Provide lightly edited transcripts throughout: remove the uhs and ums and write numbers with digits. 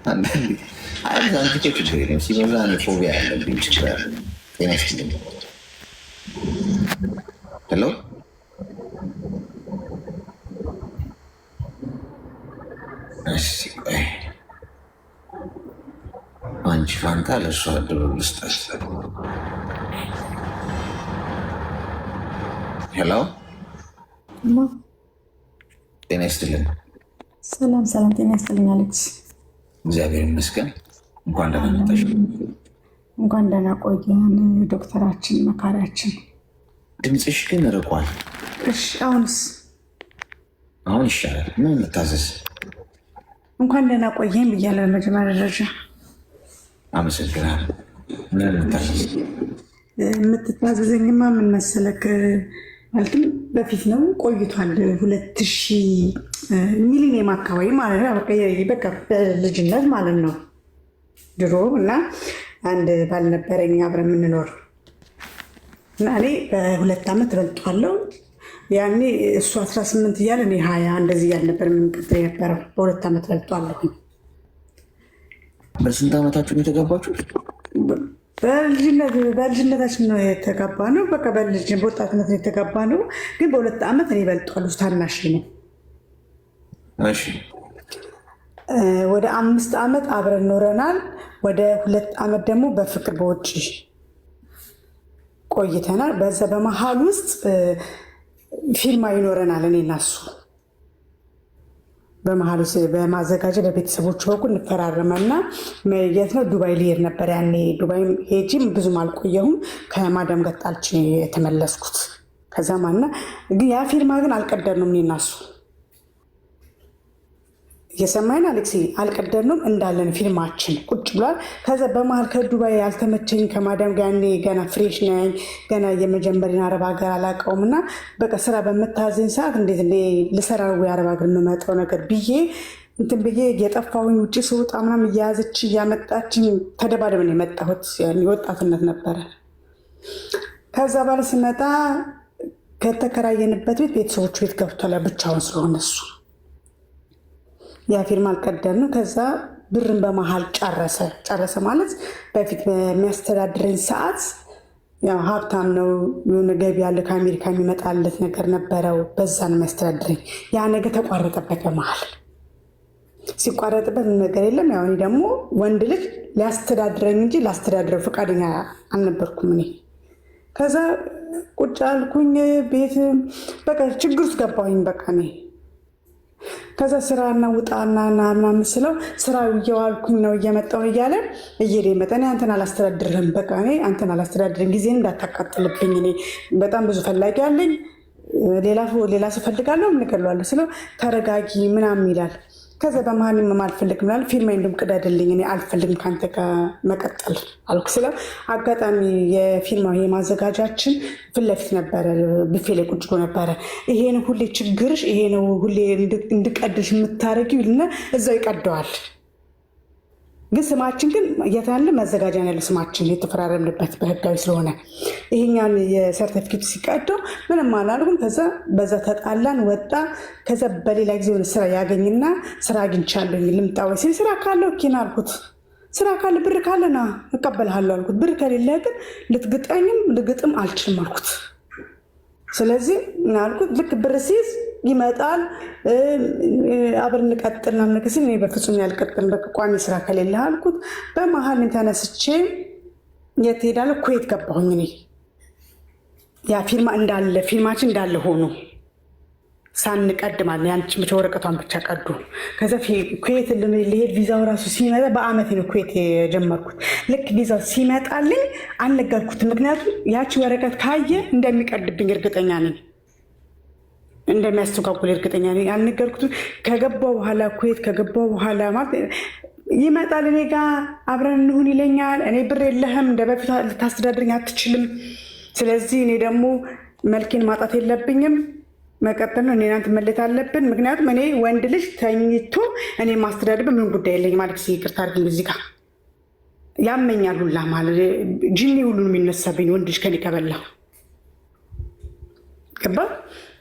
አንዳንድ ችግር የለም ሲበዛ ፎቢያ ያለብኝ ችግር አለ። ጤና ይስጥልኝ። ሄሎ አንቺ ፋንታ ለእሷ እድሉ ልስጠት። ሄሎ ጤና ይስጥልኝ። ሰላም ሰላም፣ ጤና ይስጥልኝ አሌክስ። እግዚአብሔር ይመስገን። እንኳን ደህና መጣሽ። እንኳን ደህና ቆየን ዶክተራችን መካሪያችን። ድምፅሽ ግን ርቋል። እሺ አሁንስ? አሁን ይሻላል። ምን የምታዘዝ? እንኳን ደህና ቆየን ብያለሁ በመጀመሪያ ደረጃ። አመሰግናለሁ። ምን የምታዘዝ? የምትታዘዘኝማ ምን መሰለክ፣ ማለትም በፊት ነው ቆይቷል። 2000 ሚሊኒየም አካባቢ ማለት ነው። በቃ በልጅነት ማለት ነው ድሮ። እና አንድ ባልነበረኝ አብረን የምንኖር እና እኔ በ2 ዓመት እበልጠዋለሁ። ያኔ እሱ 18 እያለ እኔ 20 እንደዚህ ያልነበር የምንቀጥል የነበረው። በ2 ዓመት እበልጠዋለሁ። በስንት ዓመታችሁ ነው የተጋባችሁት? በልጅነታችን ነው የተጋባ ነው። በቃ በወጣትነት ነው የተጋባ ነው። ግን በ2 ዓመት እኔ እበልጠዋለሁ። ታናሽ ነው። እሺ ወደ 5 ዓመት አብረን ኖረናል። ወደ 2 ዓመት ደግሞ በፍቅር በውጭ ቆይተናል። በዛ በመሀል ውስጥ ፊርማ ይኖረናል እኔ እና እሱ። በመሀል ውስጥ በማዘጋጀ በቤተሰቦች በኩል እንፈራረመና የት ነው ዱባይ ልሄድ ነበር ያኔ። ዱባይ ሄጂም ብዙም አልቆየሁም። ከማዳም ጋር ጣልቼ የተመለስኩት። ከዛ ማና ግን ያ ፊርማ ግን አልቀደርንም እኔ እና እሱ። እየሰማይን አሌክሲ? አልቀደርንም እንዳለን ፊልማችን ቁጭ ብሏል። ከዛ በመሀል ከዱባይ ያልተመቸኝ ከማዳም ጋር ያኔ ገና ፍሬሽ ነኝ፣ ገና የመጀመሪያን አረብ ሀገር አላውቀውም። እና በቃ ስራ በምታዘኝ ሰዓት እንዴት ልሰራ ወይ አረብ ሀገር የምመጣው ነገር ብዬ እንትን ብዬ የጠፋሁኝ ውጭ ስወጣ ምናምን እያያዘች እያመጣችኝ ተደባደብን የመጣሁት። የወጣትነት ነበረ። ከዛ ባለ ስመጣ ከተከራየንበት ቤት ቤተሰቦቹ ቤት ገብቷል። ብቻውን ስለሆነ እሱ ያ ፊርማ አልቀደምንም። ከዛ ብርን በመሀል ጨረሰ ማለት በፊት በሚያስተዳድረኝ ሰዓት ያው ሀብታም ነው፣ የሆነ ገቢ ያለ ከአሜሪካ የሚመጣለት ነገር ነበረው። በዛ ነው የሚያስተዳድረኝ። ያ ነገር ተቋረጠበት በመሀል። ሲቋረጥበት ነገር የለም። ያው እኔ ደግሞ ወንድ ልጅ ሊያስተዳድረኝ እንጂ ላስተዳድረው ፈቃደኛ አልነበርኩም እኔ። ከዛ ቁጭ አልኩኝ ቤት። በቃ ችግር ውስጥ ገባሁኝ በቃ እኔ። ከዛ ስራና ውጣና ምናምን ስለው ስራ እየዋልኩኝ ነው እየመጣሁ እያለ እየሄደ መጠን አንተን አላስተዳድርህም፣ በቃ እኔ አንተን አላስተዳድርህም፣ ጊዜን እንዳታቃጥልብኝ፣ እኔ በጣም ብዙ ፈላጊ አለኝ፣ ሌላ ሰው ፈልጋለሁ፣ እንገለዋለሁ ስለው ተረጋጊ ምናምን ይላል። ከዛ በመሀል አልፈልግም ምናምን ፊልማ እንደውም ቅደድልኝ፣ እኔ አልፈልግም ከአንተ ጋር መቀጠል አልኩ ስለው አጋጣሚ የፊልማ የማዘጋጃችን ፊት ለፊት ነበረ፣ ብፌ ላይ ቁጭ ብሎ ነበረ። ይሄ ነው ሁሌ ችግርሽ፣ ይሄ ነው ሁሌ እንድቀድሽ የምታደርጊው ይልና እዛው ይቀደዋል። ግን ስማችን ግን የታለ መዘጋጃ ያለ ስማችን የተፈራረምንበት በህጋዊ ስለሆነ ይሄኛን የሰርቲፊኬት ሲቀደው ምንም አላልኩም። ከዛ በዛ ተጣላን፣ ወጣ። ከዛ በሌላ ጊዜ ሆነ ስራ ያገኝና ስራ አግኝቻለሁ ልምጣ ወይ ሲል ስራ ካለው ኪና አልኩት። ስራ ካለ ብር ካለና እቀበልሃለሁ አልኩት። ብር ከሌለ ግን ልትግጠኝም ልግጥም አልችልም አልኩት። ስለዚህ አልኩት ልክ ብር ሲይዝ ይመጣል አብረን እንቀጥል ምናምን ሲል እኔ በፍጹም ያልቀጥልም በቃ ቋሚ ስራ ከሌለ አልኩት። በመሀል ተነስቼ የት ሄዳለሁ? ኩዌት ገባሁኝ እኔ። ያ ፊልማችን እንዳለ ሆኖ ሳንቀድማል ያንቺ ብቻ ወረቀቷን ብቻ ቀዱ። ከዛ ኩዌት ልሄድ ቪዛው ራሱ ሲመጣ በአመት ነው ኩዌት የጀመርኩት። ልክ ቪዛው ሲመጣልኝ አልነገርኩትም። ምክንያቱም ያቺ ወረቀት ካየ እንደሚቀድብኝ እርግጠኛ ነኝ፣ እንደሚያስተጓጉል እርግጠኛ ነኝ። አልነገርኩትም። ከገባው በኋላ ኩዌት ከገባው በኋላ ማለት ይመጣል እኔ ጋ አብረን እንሁን ይለኛል። እኔ ብር የለህም እንደ በፊት ልታስተዳድረኝ አትችልም። ስለዚህ እኔ ደግሞ መልኬን ማጣት የለብኝም መቀጠል ነው። እኔ እናንተ መለየት አለብን። ምክንያቱም እኔ ወንድ ልጅ ተኝቶ እኔ ማስተዳደር ምን ጉዳይ የለኝ ማለት ይቅርታ አድርግልኝ። እዚህ ጋር ያመኛል ሁላ ማለት ጅኒ ሁሉ የሚነሳብኝ ወንድ ልጅ ከኔ ከበላ ገባ።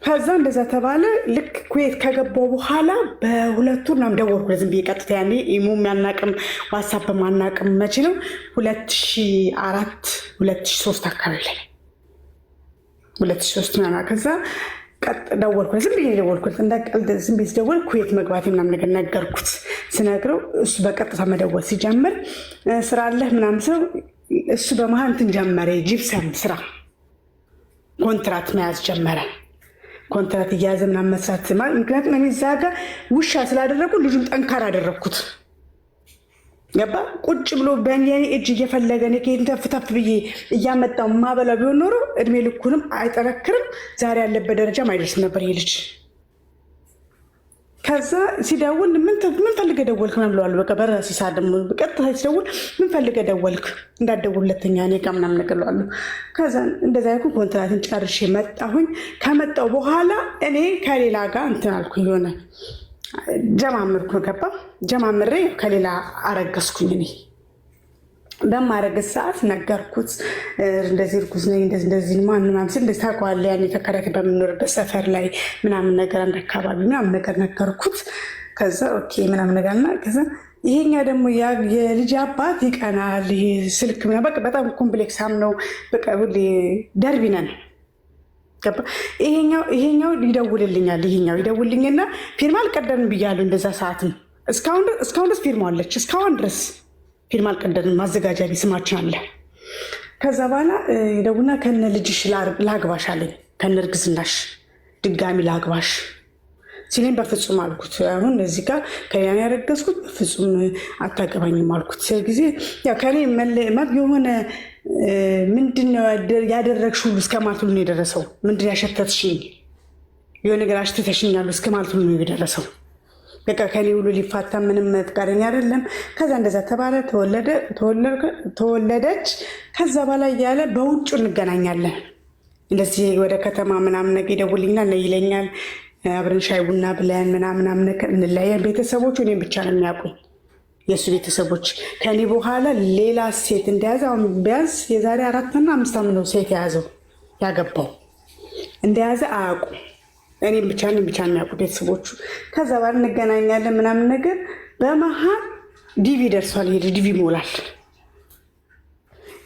ከዛ እንደዛ ተባለ። ልክ ኩዌት ከገባው በኋላ በ2 ወር ምናምን ደወልኩ ዝም ብዬ ቀጥታ። ያኔ ኢሞ የሚያናቅም ዋትሳፕ ማናቅም መቼ ነው 2004 2003 አካባቢ ላይ 2003 ምናምን። ከዛ ደወልኩ ዝም ብዬ ደወልኩት እንዳቀልድ ዝም ብዬ ስደወል ኩዌት መግባቴ ምናምን ነገር ነገርኩት። ስነግረው እሱ በቀጥታ መደወል ሲጀምር ስራ አለህ ምናምን ሰው እሱ በመሀል እንትን ጀመረ። ጂፕሰም ስራ ኮንትራት መያዝ ጀመረ። ኮንትራት እያያዘ ምናምን መስራት ማለት ምክንያቱም እኔ እዛ ጋር ውሻ ስላደረጉ ልጁን ጠንካራ አደረግኩት። ገባ ቁጭ ብሎ በእኔ እጅ እየፈለገ እኔ ተፍተፍ ብዬ እያመጣው ማበላ ቢሆን ኖሮ እድሜ ልኩንም አይጠነክርም፣ ዛሬ ያለበት ደረጃም አይደርስም ነበር ይሄ ልጅ። ከዛ ሲደውል ምን ፈልገህ ደወልክ ምናምን ብለዋል። በቃ በራሴ ሰዓት ደግሞ በቀጥታ ሲደውል ምን ፈልገህ ደወልክ እንዳትደውል ሁለተኛ እኔ ጋር ምናምን ነገር እለዋለሁ። ከዛ እንደዛ ያልኩ ኮንትራትን ጨርሼ መጣሁኝ። ከመጣሁ በኋላ እኔ ከሌላ ጋር እንትን አልኩኝ የሆነ ጀማምርኩ። ገባ ጀማምሬ ከሌላ አረገዝኩኝ። እኔ በማረገዝ ሰዓት ነገርኩት። እንደዚህ እርጉዝ ነኝ እንደዚህ ማንኛውም ስል እንደዚህ ታውቀዋለህ ያኔ ተከራይተን በምንኖርበት ሰፈር ላይ ምናምን ነገር አንድ አካባቢ ምናምን ነገር ነገርኩት። ከዛ ኦኬ ምናምን ነገርና ከዛ ይሄኛ ደግሞ የልጅ አባት ይቀናል። ይሄ ስልክ ምናምን በቃ በጣም ኮምፕሌክሳም ነው። በቃ ሁሌ ደርቢ ነን። ይሄኛው ይደውልልኛል። ይሄኛው ይደውልልኝና ፊርማ አልቀደንም ብያለሁ። እንደዛ ሰዓትም እስካሁን ድረስ ፊርማ አለች። እስካሁን ድረስ ፊርማ አልቀደንም። ማዘጋጃ ቤት ስማችን አለ። ከዛ በኋላ ይደውልና ከነ ልጅሽ ላግባሽ አለኝ። ከነ እርግዝናሽ ድጋሚ ላግባሽ ሲለኝ በፍጹም አልኩት። አሁን እዚህ ጋር ከኔ ያረገዝኩት በፍጹም አታገባኝም አልኩት። ጊዜ ከኔ የሆነ ምንድነው ያደረግሽው እስከ ማለት ሁሉ ነው የደረሰው። ምንድን ያሸተትሽኝ የሆነ ነገር አሽተተሽኛል እስከ ማለት ሁሉ ነው የደረሰው። በቃ ከኔ ሁሉ ሊፋታ ምንም ፈቃደኛ አይደለም። ከዛ እንደዛ ተባለ። ተወለደች። ከዛ በኋላ እያለ በውጭ እንገናኛለን። እንደዚህ ወደ ከተማ ምናምን ነገር ይደውልኛል እና ይለኛል አብረን ሻይ ቡና ብለን ምናምን ነገር እንለያለን። ቤተሰቦቹ እኔም ብቻ ነው የሚያውቁኝ። የእሱ ቤተሰቦች ከኔ በኋላ ሌላ ሴት እንደያዘ አሁን ቢያንስ የዛሬ 4 እና 5 ዓመት ነው ሴት የያዘው ያገባው እንደያዘ አያውቁም። እኔም ብቻ ነው የሚያውቁ ቤተሰቦቹ። ከዛ በኋላ እንገናኛለን ምናምን ነገር በመሀል ዲቪ ደርሷል። ሄደ ዲቪ ሞላል።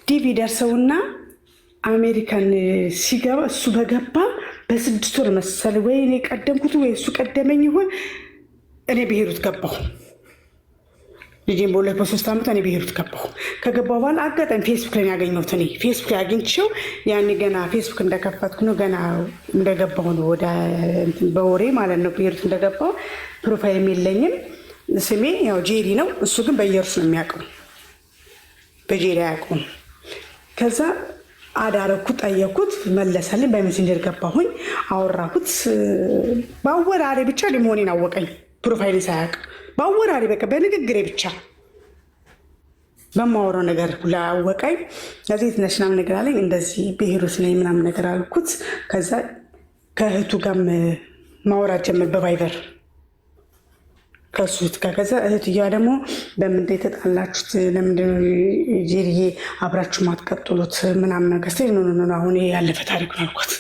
ዲቪ ደርሰውና አሜሪካን ሲገባ እሱ በገባ በ6 ወር መሰል ወይ እኔ ቀደምኩት ወይ እሱ ቀደመኝ ይሆን እኔ ብሄሩት ገባሁ። ልጄን በ2-3 ዓመት እኔ ብሄሩት ገባሁ። ከገባሁ በኋላ አጋጣሚ ፌስቡክ ላይ ያገኘሁት እኔ ፌስቡክ ላይ አግኝቼው ያኔ ገና ፌስቡክ እንደከፈትኩ ነው ገና እንደገባሁ ነው ወደ በወሬ ማለት ነው ብሄሩት እንደገባሁ። ፕሮፋይልም የለኝም። ስሜ ያው ጄሪ ነው። እሱ ግን በየርሱ ነው የሚያውቀው፣ በጄሪ አያውቀውም። ከዛ አዳረኩት፣ ጠየኩት፣ መለሰልኝ። በሜሴንጀር ገባሁኝ፣ አወራሁት። በአወራሬ ብቻ ሊሞኔን አወቀኝ። ፕሮፋይል ሳያውቅ በአወራሬ በቃ በንግግሬ ብቻ በማወራው ነገር ሁላ አወቀኝ። ከዚህ ትነሽ ምናምን ነገር አለኝ። እንደዚህ ብሄሩት ነኝ ምናምን ነገር አልኩት። ከዛ ከእህቱ ጋርም ማውራት ጀመር በቫይበር ከሱ ጋር። ከዛ እህትየዋ ደግሞ በምንድን የተጣላችሁት ለምንድን ጄሪዬ አብራችሁ ማትቀጥሉት ምናምን ነገር ስትል ኖ አሁን ያለፈ ታሪክ ነው አልኳት።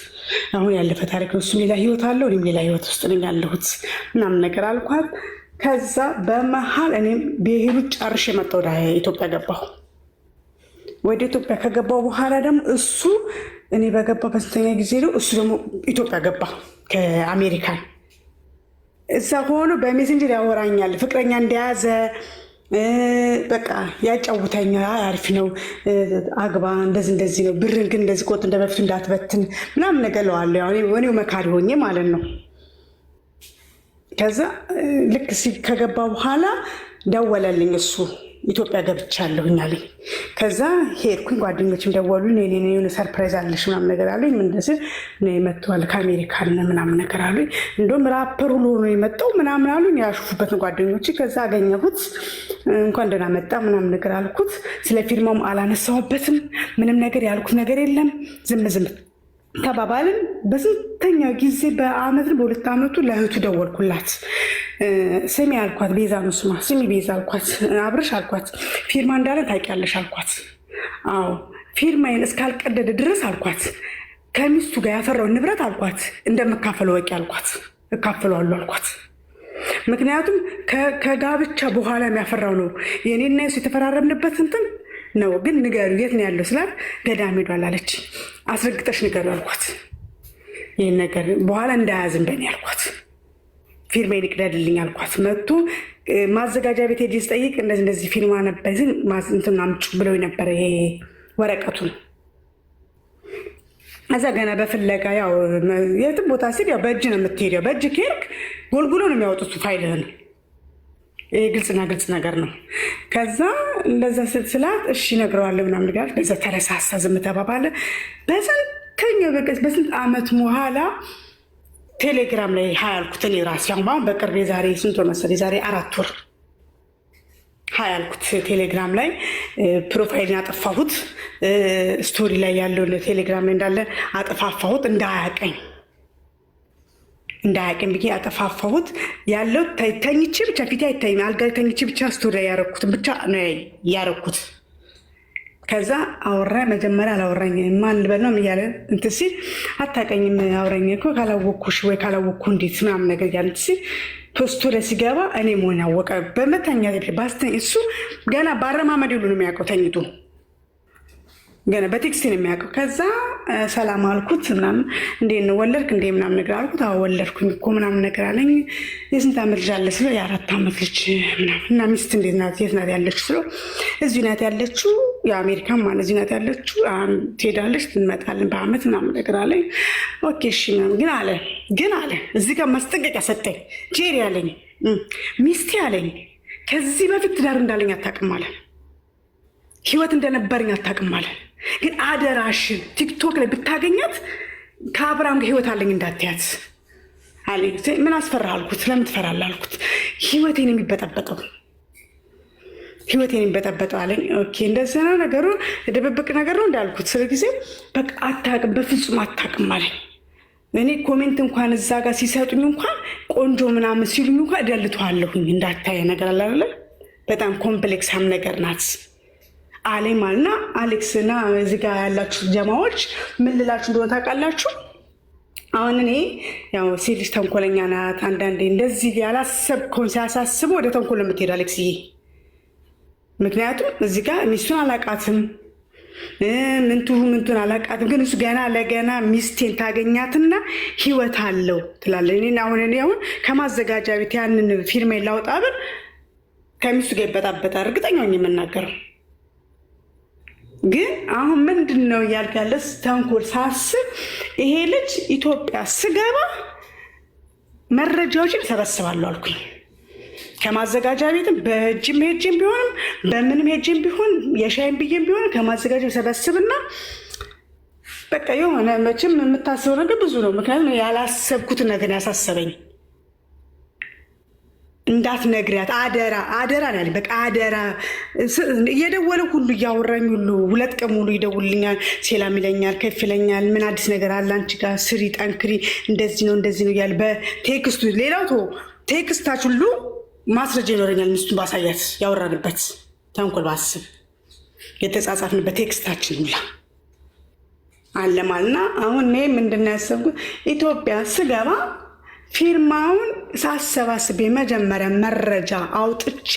አሁን ያለፈ ታሪክ ነው፣ እሱ ሌላ ህይወት አለው፣ እኔም ሌላ ህይወት ውስጥ ነኝ ያለሁት ምናምን ነገር አልኳት። ከዛ በመሀል እኔም ብሄሩት ጨርሼ መጣሁ፣ ወደ ኢትዮጵያ ገባሁ። ወደ ኢትዮጵያ ከገባሁ በኋላ ደግሞ እሱ እኔ በገባ በስንተኛ ጊዜ ነው እሱ ደግሞ ኢትዮጵያ ገባ ከአሜሪካን። እዛ ሆኖ በሜሴንጀር ያወራኛል፣ ፍቅረኛ እንደያዘ በቃ ያጫውተኛል። አሪፍ ነው አግባ፣ እንደዚህ ነው፣ ብርን ግን እንደዚህ ቆጥ እንደበፊቱ እንዳትበትን ምናምን ነገር እለዋለሁ። እኔው መካሪ ሆኜ ማለት ነው። ከዛ ልክ ከገባ በኋላ ደወለልኝ እሱ ኢትዮጵያ ገብቻለሁኝ አለኝ። ከዛ ሄድኩኝ፣ ጓደኞችም ደወሉኝ። የሆነ ሰርፕራይዝ አለሽ ምናምን ነገር አሉኝ። ምንደስል መጥተዋል ከአሜሪካን ምናምን ነገር አሉኝ። እንደውም ራፐር ሁሉ ነው የመጣው ምናምን አሉኝ። ያሹፉበትን ጓደኞች። ከዛ አገኘሁት፣ እንኳን ደህና መጣ ምናምን ነገር አልኩት። ስለ ፊርማውም አላነሳሁበትም፣ ምንም ነገር ያልኩት ነገር የለም። ዝም ተባባልን። በስንተኛው ጊዜ በ1 በ2 ዓመቱ ለእህቱ ደወልኩላት። ስሚ አልኳት፣ ቤዛ ነው ስማ፣ ስሚ ቤዛ አልኳት፣ አብረሽ አልኳት፣ ፊርማ እንዳለ ታውቂያለሽ አልኳት። አዎ ፊርማዬን እስካልቀደደ ድረስ አልኳት ከሚስቱ ጋር ያፈራውን ንብረት አልኳት እንደምካፈለው ወቂ አልኳት፣ እካፈለዋለሁ አልኳት። ምክንያቱም ከጋብቻ በኋላ የሚያፈራው ነው የኔና የሱ የተፈራረምንበት እንትን ነው። ግን ንገሩ የት ነው ያለው ስላት ገዳም ሄዷል አለች። አስረግጠሽ ንገሩ አልኳት። ይህን ነገር በኋላ እንዳያዝን በኔ አልኳት። ፊርሜን ይቅደድልኝ አልኳት። መጥቶ ማዘጋጃ ቤት ሄጄ ስጠይቅ እንደዚህ ፊርማ ነበር እንትን አምጪ ብለው ነበረ ይሄ ወረቀቱን። እዛ ገና በፍለጋ ያው የትም ቦታ ሲል ያው በእጅ ነው የምትሄደው። በእጅ ከሄድክ ጎልጉሎ ነው የሚያወጡት ፋይልህን። ይሄ ግልጽና ግልጽ ነገር ነው። ከዛ እንደዛ ስላት እሺ እነግረዋለሁ ምናምን ጋር በዛ ተረሳሳ፣ ዝም ተባባለ። በስንት ዓመት በኋላ ቴሌግራም ላይ ሀይ አልኩት እኔ ራሴ። አሁን በቅርብ የዛሬ ስንት ወር መሰለኝ የዛሬ 4 ወር ሀይ አልኩት ቴሌግራም ላይ። ፕሮፋይልን አጠፋሁት፣ ስቶሪ ላይ ያለውን ቴሌግራም ላይ እንዳለ አጠፋፋሁት፣ እንዳያቀኝ ብዬ አጠፋፋሁት። ያለው ተኝቼ ብቻ ፊቴ አይታይም፣ አልጋ ተኝቼ ብቻ ስቶሪ ላይ ያረኩትን ብቻ ነው ያረኩት። ከዛ አወራ። መጀመሪያ አላወራኝ ማን ልበል ነው እያለ እንትን ሲል አታውቀኝም፣ አውራኝ እኮ ካላወቅኩሽ ወይ ካላወቅኩ እንዴት ምናምን ነገር እያለ እንትን ሲል ፖስቶ ላይ ሲገባ እኔ መሆን ያወቀ በመተኛ ባስተኝ እሱ ገና በአረማመድ ሁሉ ነው የሚያውቀው ተኝቶ ገና በቴክስት ነው የሚያውቀው። ከዛ ሰላም አልኩት ምናምን እንዴት ነው ወለድክ እንዴ ምናምን ነገር አልኩት። አዎ ወለድኩኝ እኮ ምናምን ነገር አለኝ። የስንት ዓመት ልጅ አለ ስለው የ4 ዓመት ልጅ ምናምን። እና ሚስት እንዴት ናት የት ናት ያለችው ስለው እዚሁ ናት ያለችው የአሜሪካን ማለት እዚሁ ናት ያለችው ትሄዳለች ትመጣለን በአመት ምናምን ነገር አለኝ። ኦኬ እሺ ምናምን ግን አለ እዚህ ጋር ማስጠንቀቂያ ሰጠኝ። ጄሪ አለኝ ሚስቴ አለኝ ከዚህ በፊት ትዳር እንዳለኝ አታውቅም አለ፣ ህይወት እንደነበረኝ አታውቅም አለ። ግን አደራሽን ቲክቶክ ላይ ብታገኛት ከአብርሃም ጋር ህይወት አለኝ እንዳትያት አለኝ። ምን አስፈራህ አልኩት። ለምን ትፈራለህ አልኩት። ህይወቴን የሚበጠበጠው አለኝ። ኦኬ እንደዚህ ነው ነገሩ፣ ድብብቅ ነገር ነው እንዳልኩት። ስለጊዜ በቃ አታውቅም፣ በፍጹም አታውቅም አለኝ። እኔ ኮሜንት እንኳን እዛ ጋር ሲሰጡኝ እንኳን ቆንጆ ምናምን ሲሉኝ እንኳን እደልተዋለሁኝ እንዳታየ ነገር አላለ። በጣም ኮምፕሌክሳም ነገር ናት አለኝ ማለትና አሌክስ እና እዚህ ጋር ያላችሁ ጀማዎች ምን ልላችሁ እንደሆነ ታውቃላችሁ? አሁን እኔ ያው ሴት ልጅ ተንኮለኛ ናት። አንዳንዴ እንደዚህ ያላሰብከውን ሲያሳስበው ወደ ተንኮል የምትሄድ አሌክስዬ። ምክንያቱም እዚህ ጋር ሚስቱን አላቃትም ምንቱን አላቃትም፣ ግን እሱ ገና ለገና ሚስቴን ታገኛትና ህይወት አለው ትላለች። እኔ አሁን ከማዘጋጃ ቤት ያንን ፊርሜን ላውጣ ብል ከሚስቱ ጋር ይበጣበጣል፣ እርግጠኛ ነኝ የምናገረው። ግን አሁን ምንድን ነው እያልክ ያለስ ተንኮል ሳስብ ይሄ ልጅ ኢትዮጵያ ስገባ መረጃዎችን ሰበስባለሁ አልኩኝ። ከማዘጋጃ ቤትም በእጅም ሄጅም ቢሆንም በምንም ሄጅም ቢሆን የሻይም ብዬም ቢሆን ከማዘጋጃ ሰበስብና በቃ የሆነ መቼም የምታስበው ነገር ብዙ ነው። ምክንያቱም ያላሰብኩትን ነገር ያሳሰበኝ እንዳትነግሪያት አደራ ነው ያለኝ። በቃ አደራ እየደወለ ሁሉ እያወራኝ ሁሉ 2 ቀን ሙሉ ይደውልኛል፣ ሴላም ይለኛል፣ ከፍ ይለኛል። ምን አዲስ ነገር አለ አንቺ ጋር ስሪ፣ ጠንክሪ፣ እንደዚህ ነው እያለ በቴክስቱ ሌላው ቴክስታች ሁሉ ማስረጃ ይኖረኛል። ሚስቱን ባሳያት ያወራንበት ተንኮል ባስብ የተጻጻፍንበት ቴክስታችን ሁላ አለ ማለትና አሁን እኔ ምንድን ነው ያሰብኩት ኢትዮጵያ ስገባ ፊርማውን ሳሰባስብ የመጀመሪያ መረጃ አውጥቼ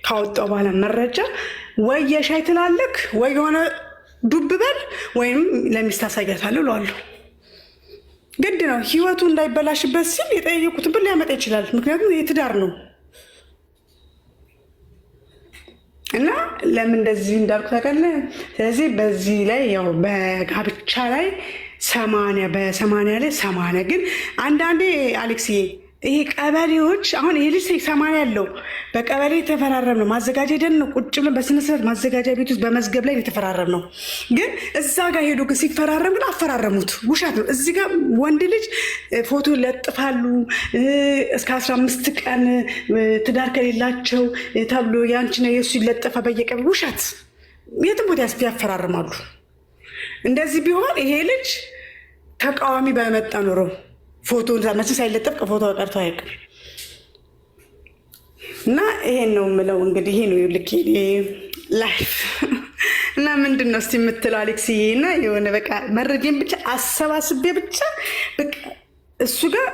ካወጣው በኋላ መረጃ ወይ የሻይ ትላለክ ወይ የሆነ ዱብ በል ወይም ለሚስት አሳያታለሁ እለዋለሁ። ግድ ነው ህይወቱ እንዳይበላሽበት ሲል የጠየቁትን ብል ሊያመጣ ይችላል። ምክንያቱም የትዳር ነው እና ለምን እንደዚህ እንዳልኩ ታውቃለህ። ስለዚህ በዚህ ላይ ያው በጋብቻ ላይ 80 ላይ 80 ግን አንዳንዴ አሌክስዬ ይሄ ቀበሌዎች አሁን ይሄ ልጅ 80 ያለው በቀበሌ የተፈራረም ነው። ማዘጋጃ ደን ነው ቁጭ ብለን በስነስርዓት ማዘጋጃ ቤት ውስጥ በመዝገብ ላይ የተፈራረም ነው። ግን እዛ ጋር ሄዶ ግን ሲፈራረም ግን አፈራረሙት ውሻት ነው። እዚህ ጋር ወንድ ልጅ ፎቶ ለጥፋሉ እስከ 15 ቀን ትዳር ከሌላቸው ተብሎ ያንቺ ነው የሱ ይለጠፋ በየቀበሌ ውሻት የትም ቦታ ያፈራርማሉ። እንደዚህ ቢሆን ይሄ ልጅ ተቃዋሚ ባይመጣ ኖሮ ፎቶ መቼ ሳይለጠፍ ከፎቶ ቀርቶ አያውቅም። እና ይሄን ነው የምለው እንግዲህ ይሄ ነው ልክ ላይፍ እና ምንድን ነው እስቲ የምትለው አሌክስዬ? እና የሆነ በቃ መረጃን ብቻ አሰባስቤ ብቻ በቃ እሱ ጋር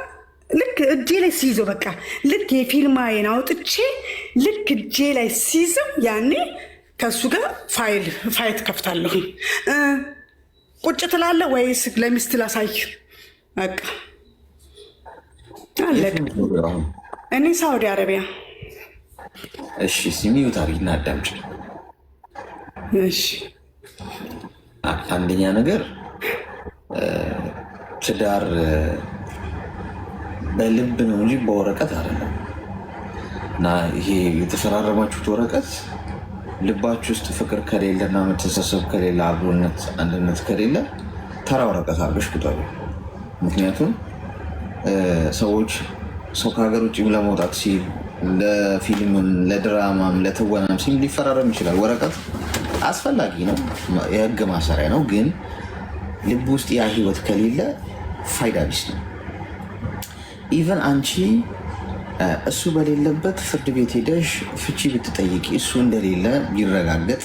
ልክ እጄ ላይ ሲይዘው በቃ ልክ የፊልማዬን አውጥቼ ልክ እጄ ላይ ሲይዘው ያኔ ከእሱ ጋር ፋይት ከፍታለሁ። ቁጭ ትላለህ ወይስ ለሚስት ላሳይ? በቃ አለቀ። እኔ ሳውዲ አረቢያ። እሺ ሲሚዩ ታሪክና አዳምጭ። እሺ አንደኛ ነገር ትዳር በልብ ነው እንጂ በወረቀት አይደለም። እና ይሄ የተፈራረማችሁት ወረቀት ልባችሁ ውስጥ ፍቅር ከሌለና መተሳሰብ ከሌለ፣ አብሮነት አንድነት ከሌለ ተራ ወረቀት አድርገሽ ቁጠሩ። ምክንያቱም ሰው ከሀገር ውጭ ለመውጣት ሲል ለፊልምም ለድራማም ለትወናም ሲል ሊፈራረም ይችላል። ወረቀት አስፈላጊ ነው፣ የህግ ማሰሪያ ነው። ግን ልብ ውስጥ ያ ህይወት ከሌለ ፋይዳ ቢስ ነው። ኢቨን አንቺ እሱ በሌለበት ፍርድ ቤት ሄደሽ ፍቺ ብትጠይቂ እሱ እንደሌለ ቢረጋገጥ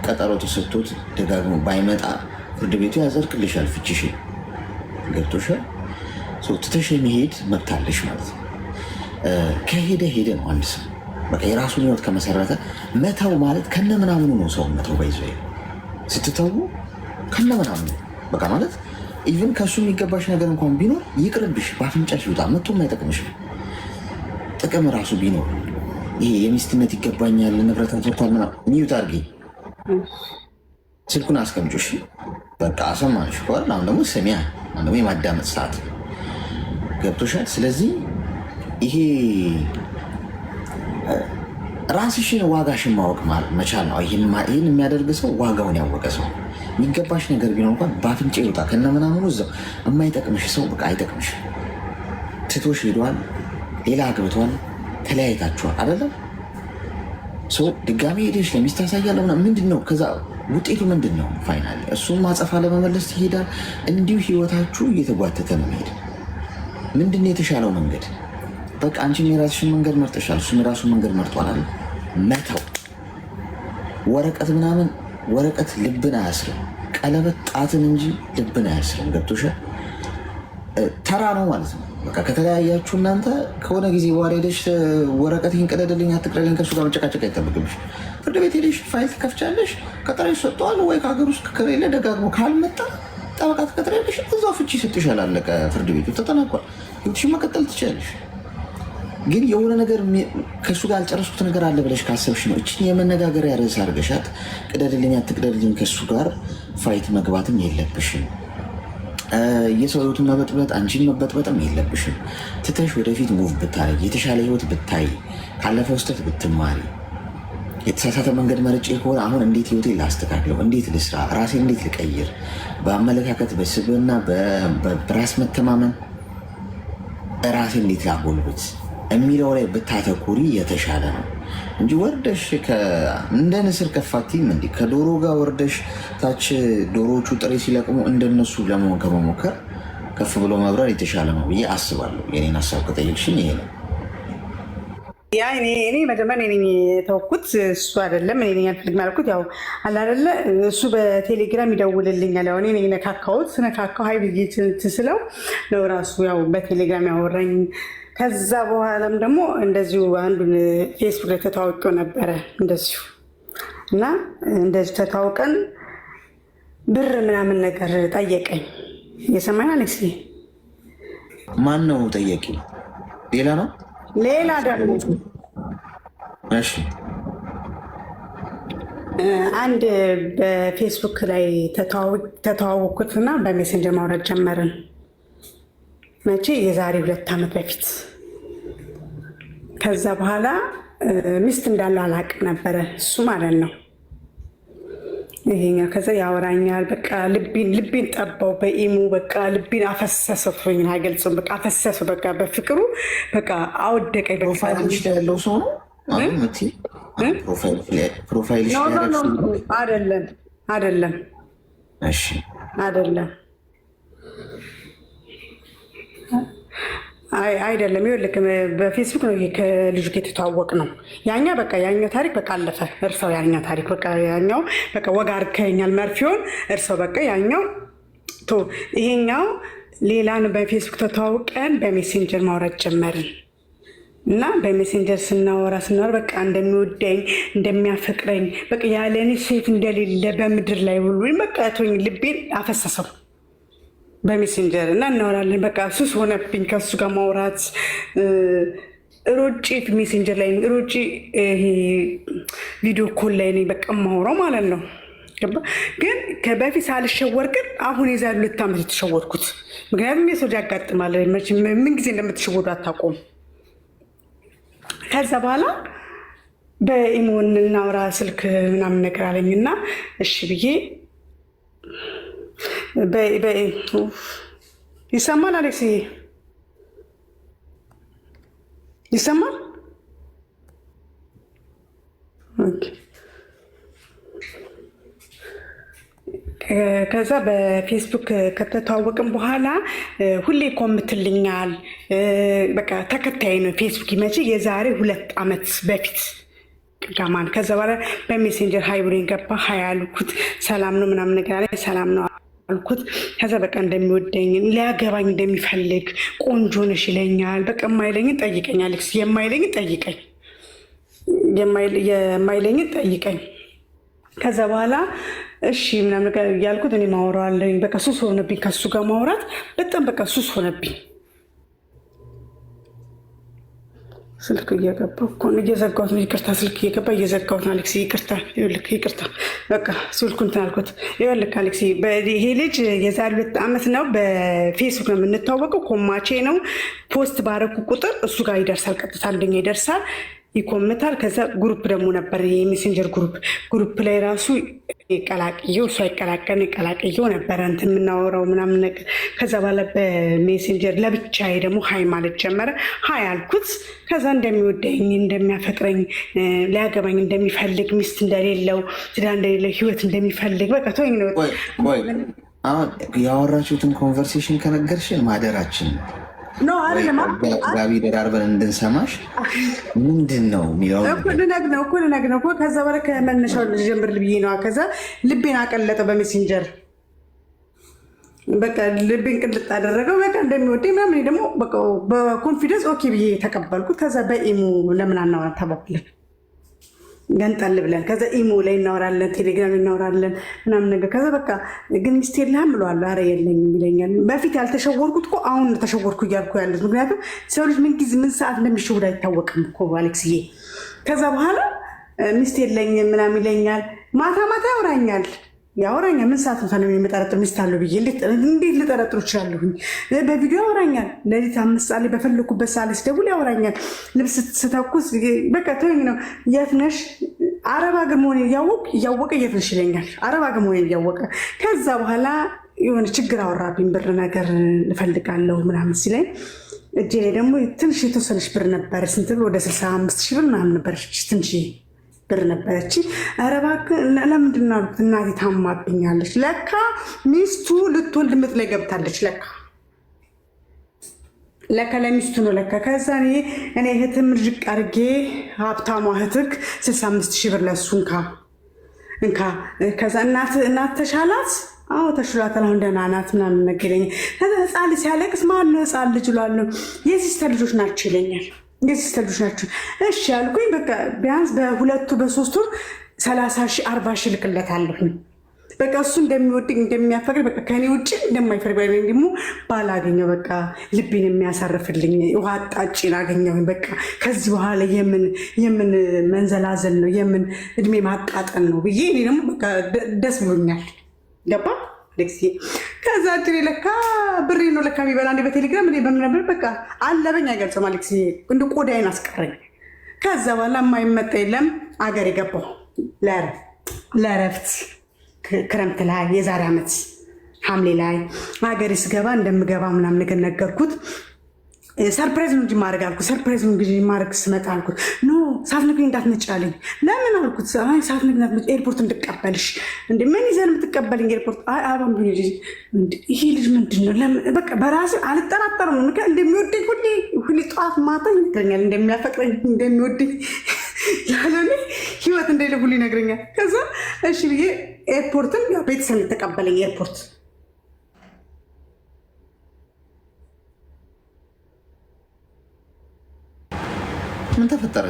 ቀጠሮ ተሰጥቶት ደጋግሞ ባይመጣ ፍርድ ቤቱ ያጸድቅልሻል ፍቺሽን። ገብቶሻል? ትተሽ የሚሄድ መብት አለሽ ማለት ነው። ከሄደ ነው አንድ ሰው በቃ የራሱን ህይወት ከመሰረተ መተው ማለት ከነ ምናምኑ ነው። ሰው መተው ባይዘ ስትተዉ ከነ ምናምኑ በቃ ማለት ኢቨን ከእሱ የሚገባሽ ነገር እንኳን ቢኖር ይቅርብሽ፣ በአፍንጫሽ ይውጣ፣ መቶም አይጠቅምሽ። ጥቅም ራሱ ቢኖር ይሄ የሚስትነት ይገባኛል ንብረት አቶታል ሚዩት አድርጊ፣ ስልኩን አስቀምጮሽ። በቃ አሰማንሽ ከዋል። አሁን ደግሞ ስሚያ፣ አሁን ደግሞ የማዳመጥ ሰዓት ገብቶሻል። ስለዚህ ይሄ ራስሽን ዋጋሽን ማወቅ መቻል ነው። ይህን የሚያደርግ ሰው ዋጋውን ያወቀ ሰው። የሚገባሽ ነገር ቢኖር እንኳን በአፍንጫ ይውጣ ከነ ምናምኑ እዛው። የማይጠቅምሽ ሰው በቃ አይጠቅምሽ። ትቶሽ ሄዷል፣ ሌላ አግብቷል፣ ተለያይታችኋል አይደለም? ድጋሚ ሄደሽ ለሚስት ታሳያለሁ ምንድን ነው? ከዛ ውጤቱ ምንድን ነው? ፋይናል እሱም ማጸፋ ለመመለስ ትሄዳል። እንዲሁ ህይወታችሁ እየተጓተተ ነው ሄድ። ምንድን ነው የተሻለው መንገድ? በቃ አንቺም የራስሽን መንገድ መርጠሻል፣ እሱም የራሱን መንገድ መርጧል። መተው ወረቀት ምናምን ወረቀት ልብን አያስርም። ቀለበት ጣትን እንጂ ልብን አያስርም። ገብቶሻል? ተራ ነው ማለት ነው። በቃ ከተለያያችሁ እናንተ ከሆነ ጊዜ በኋላ ሄደሽ ወረቀት ይህን ቅደድልኝ አትቅደልኝ ከእሱ ጋር መጨቃጨቅ አይጠብቅብሽ። ፍርድ ቤት ሄደሽ ፋይል ትከፍቻለሽ። ቀጠሮ ሰጥተዋል ወይ ከሀገር ውስጥ ከሌለ ደጋግሞ ካልመጣ ጠበቃ ትቀጥሪያለሽ። እዛው ፍቺ ይሰጥሻል። አለቀ። ፍርድ ቤቱ ተጠናቋል። ህይወትሽን መቀጠል ትችላለሽ። ግን የሆነ ነገር ከእሱ ጋር ያልጨረስኩት ነገር አለ ብለሽ ካሰብሽ ነው እችን የመነጋገሪያ ርዕስ አድርገሻት ቅደድልኝ አትቅደድልኝ ከእሱ ጋር ፋይት መግባትም የለብሽም። የሰው ህይወቱን መበጥበጥ አንቺን መበጥበጥም የለብሽም። ትተሽ ወደፊት ሙቭ ብታይ፣ የተሻለ ህይወት ብታይ፣ ካለፈው ስህተት ብትማሪ፣ የተሳሳተ መንገድ መርጬ ከሆነ አሁን እንዴት ህይወቴ ላስተካክለው፣ እንዴት ልስራ፣ ራሴን እንዴት ልቀይር፣ በአመለካከት በስብዕና በራስ መተማመን ራሴ እንዴት ላጎልብት የሚለው ላይ ብታተኩሪ የተሻለ ነው እንጂ ወርደሽ እንደ ንስር ከፋቲም እንዲ ከዶሮ ጋር ወርደሽ ታች ዶሮዎቹ ጥሬ ሲለቅሙ እንደነሱ ለመሆን ከመሞከር ከፍ ብሎ መብረር የተሻለ ነው ብዬ አስባለሁ። የኔን ሀሳብ ከጠየቅሽኝ ይሄ ነው። ያ እኔ መጀመሪያ እኔ የተወኩት እሱ አይደለም። እኔ አልፈልግም ያልኩት ያው አለ አይደለ እሱ በቴሌግራም ይደውልልኛል። ያው እኔ ነካካሁት። ስነካካው ሀይ ብዬ ትስለው ነው ራሱ ያው በቴሌግራም ያወራኝ። ከዛ በኋላም ደግሞ እንደዚሁ አንዱን ፌስቡክ ላይ ተታወቂው ነበረ እንደዚሁ እና እንደዚሁ ተታውቀን ብር ምናምን ነገር ጠየቀኝ። የሰማኝ አሌክስ ማን ነው ጠየቂ? ሌላ ነው ሌላ ደግሞ እሺ አንድ በፌስቡክ ላይ ተተዋወቅኩትና በሜሴንጀር ማውራት ጀመርን። መቼ የዛሬ 2 ዓመት በፊት። ከዛ በኋላ ሚስት እንዳለው አላውቅም ነበረ እሱ ማለት ነው። ይሄኛው ከዛ ያወራኛል። በቃ ልቤን ጠባው በኢሙ በቃ ልቤን አፈሰሰኝ። አይገልጽም። በቃ አፈሰሰው። በቃ በፍቅሩ በቃ አወደቀኝ። ፕሮፋይልሽ ላይ ያለው ሰው ነው ፕሮፋይልሽ አይደለም። እሺ አይደለም። አይደለም ይኸውልህ፣ በፌስቡክ ነው ከልጁ ጋር የተተዋወቅ ነው። ያኛው በቃ ያኛው ታሪክ በቃ አለፈ፣ እርሰው ያኛው ታሪክ በቃ ያኛው በቃ ወጋ አርከኛል መርፌውን እርሰው በቃ ያኛው ቶ ይሄኛው ሌላን በፌስቡክ ተተዋውቀን በሜሴንጀር ማውራት ጀመርን እና በሜሴንጀር ስናወራ በቃ እንደሚወደኝ እንደሚያፈቅረኝ በቃ ያለኔ ሴት እንደሌለ በምድር ላይ ሁሉ በቃ ቶኝ ልቤን አፈሰሰው በሜሴንጀር እና እናወራለን። በቃ ሱስ ሆነብኝ ከሱ ጋር ማውራት። ሮጬ ሜሴንጀር ላይ ሮጬ ቪዲዮ ኮል ላይ ነኝ በቃ ማውራው ማለት ነው። ግን በፊት ሳልሸወር ግን አሁን የዛሬ 2 ዓመት የተሸወርኩት። ምክንያቱም የሰው ልጅ ያጋጥማል፣ ምን ጊዜ እንደምትሸወዱ አታውቁም። ከዛ በኋላ በኢሞን እናውራ ስልክ ምናምን ነገር አለኝ እና እሺ ብዬ ይሰማል አሌክስ? ይሰማል? ከዛ በፌስቡክ ከተተዋወቅን በኋላ ሁሌ ኮምትልኛል። በቃ ተከታይ ነው ፌስቡክ መቼ የዛሬ 2 ዓመት በፊት ጋማን። ከዛ በኋላ በሜሴንጀር ሀይ ብሎኝ ገባ። ሀይ አልኩት። ሰላም ነው ምናምን ነገር አለ። ሰላም ነው አልኩት። ከዛ በቃ እንደሚወደኝ ሊያገባኝ እንደሚፈልግ ቆንጆ ነሽ ይለኛል። በቃ የማይለኝን ጠይቀኝ አሌክስ፣ የማይለኝን ጠይቀኝ፣ የማይለኝን ጠይቀኝ። ከዛ በኋላ እሺ ምናምን ነገር ያልኩት እኔ ማወራለኝ። በቃ ሱስ ሆነብኝ ከሱ ጋር ማውራት በጣም በቃ ሱስ ሆነብኝ። ስልክ እየገባ እኮ ነው እየዘጋሁት ነው። ይቅርታ ስልክ እየገባ እየዘጋሁት ነው አሌክስ፣ ይቅርታ። ይቅርታ በቃ ስልኩን እንትን አልኩት። ይኸውልህ አሌክስ፣ ይሄ ልጅ የዛሬ 2 ዓመት ነው በፌስቡክ ነው የምንታወቀው። ኮማቼ ነው። ፖስት ባረኩ ቁጥር እሱ ጋር ይደርሳል፣ ቀጥታ አንደኛ ይደርሳል፣ ይኮምታል። ከዛ ግሩፕ ደግሞ ነበር የሜሴንጀር ግሩፕ ላይ ራሱ ቀላቅየው እሱ አይቀላቀል ቀላቅየው ነበረ እንትን የምናወራው ምናምን ነገር። ከዛ በኋላ በሜሴንጀር ለብቻዬ ደግሞ ሀይ ማለት ጀመረ። ሀይ አልኩት። ከዛ እንደሚወደኝ እንደሚያፈቅረኝ ሊያገባኝ እንደሚፈልግ ሚስት እንደሌለው ትዳር እንደሌለው ህይወት እንደሚፈልግ በቃ ተወኝ ነው። አሁን ያወራችሁትን ኮንቨርሴሽን ከነገርሽን ማደራችን ነው ጋቢ ደራርበን እንድንሰማሽ ምንድን ነው የሚለው ልነግነው እኮ። ከዛ በኋላ ከመነሻው ልጀምር ብዬ ነዋ። ከዛ ልቤን አቀለጠው በሜሴንጀር በቃ ልቤን ቅልጥ አደረገው። በቃ እንደሚወደኝ ምናምን ደግሞ በኮንፊደንስ ኦኬ ብዬ ተቀበልኩት። ከዛ በኢሞ ለምን አናወራ ተባብለን ገንጠል ብለን ከዛ ኢሞ ላይ እናወራለን፣ ቴሌግራም እናወራለን ምናምን ነገር። ከዛ በቃ ግን ሚስት የለህም ብለዋል። ኧረ የለኝም ይለኛል። በፊት ያልተሸወርኩት እኮ አሁን ተሸወርኩ እያልኩ ያሉት። ምክንያቱም ሰው ልጅ ምን ሰዓት እንደሚሸውድ አይታወቅም እኮ አሌክስዬ። ከዛ በኋላ ሚስት የለኝም ምናምን ይለኛል። ማታ ያወራኛል። ምን ሰዓት ነው የምጠረጥር ሚስት አለው ብዬ እንዴት ልጠረጥሩ ይችላለሁኝ? በቪዲዮ ያወራኛል። ሌሊት 5 ሰዓት ላይ በፈለኩበት ሰዓት ላይ ስደውል ያወራኛል። ልብስ ስተኩስ በቃ ተወኝ ነው። የት ነሽ? አረብ ሀገር መሆኔን እያወቀ የት ነሽ ይለኛል። አረብ ሀገር መሆኔን እያወቀ። ከዛ በኋላ የሆነ ችግር አወራብኝ። ብር ነገር እፈልጋለሁ ምናምን ሲለኝ እጄ ላይ ደግሞ ትንሽ የተወሰነች ብር ነበረ። ስንት ብር? ወደ 65,000 ብር ምናምን ነበረች። ትንሽ ብር ነበረች። ኧረ እባክህ ለምንድን ነው አልኩት። እናቴ ታማብኛለች። ለካ ሚስቱ ልትወልድ ምጥ ላይ ገብታለች። ለካ ለሚስቱ ነው ለካ። ከዛ እኔ እህትም ርጅቅ አድርጌ ሀብታሟ እህትክ 65,000 ብር ለሱ እንካ። ከዛ እናት ተሻላት? አዎ ተሽሏታል፣ አሁን ደህና ናት ምናምን ነገረኝ። ከዛ ህፃን ልጅ ሲያለቅስ ማነው ህፃን ልጅ እላለሁ። የሲስተር ልጆች ናቸው ይለኛል። የሲስተር ልጆች ናቸው። እሺ ያልኩኝ በቃ ቢያንስ በ2 በ3 ወር 30,000 40,000 ልክለታለሁኝ። በቃ እሱ እንደሚወድኝ እንደሚያፈቅር በቃ ከኔ ውጭ እንደማይፈልግ ወይም ደግሞ ባላገኘው በቃ ልቤን የሚያሳርፍልኝ ውሃ አጣጭን አገኘሁኝ። በቃ ከዚህ በኋላ የምን መንዘላዘል ነው የምን እድሜ ማቃጠል ነው ብዬ እኔ ደግሞ በቃ ደስ ብሎኛል። ገባ አሌክስዬ። ከዛ እጅሬ ለካ ብሬ ነው ለካ የሚበላ እንደ በቴሌግራም እኔ በምን ነበር በቃ አለበኝ አይገልጽም አሌክስዬ። እንደ ቆዳዬን አስቀረኝ። ከዛ በኋላ የማይመጣ የለም አገር የገባው ለእረፍት ክረምት ላይ የዛሬ ዓመት ሐምሌ ላይ ሀገሬ ስገባ እንደምገባ ምናምን ነገር ነገርኩት። ሰርፕራይዝ ነው እንጂ ማድረግ አልኩት። ሰርፕራይዝ ነው እንግዲህ ማድረግ ስመጣ አልኩት ኖ ሳትነግሪኝ እንዳትመጪ አለኝ። ለምን አልኩት። ሳትነግሪኝ እንዳትመጪ ኤርፖርት እንድቀበልሽ። እንደ ምን ይዘን የምትቀበልኝ ኤርፖርት? አባም ይሄ ልጅ ምንድን ነው? በቃ በራሴ አልጠራጠርም። እንደሚወደኝ ሁሌ ጠዋት ማታ ይነግረኛል፣ እንደሚያፈቅረኝ እንደሚወደኝ ያለኔ ህይወት እንደሌለ ሁሉ ይነግረኛል። ከዛ እሺ ብዬ ኤርፖርትን ቤተሰብ የተቀበለኝ ኤርፖርት ምን ተፈጠረ?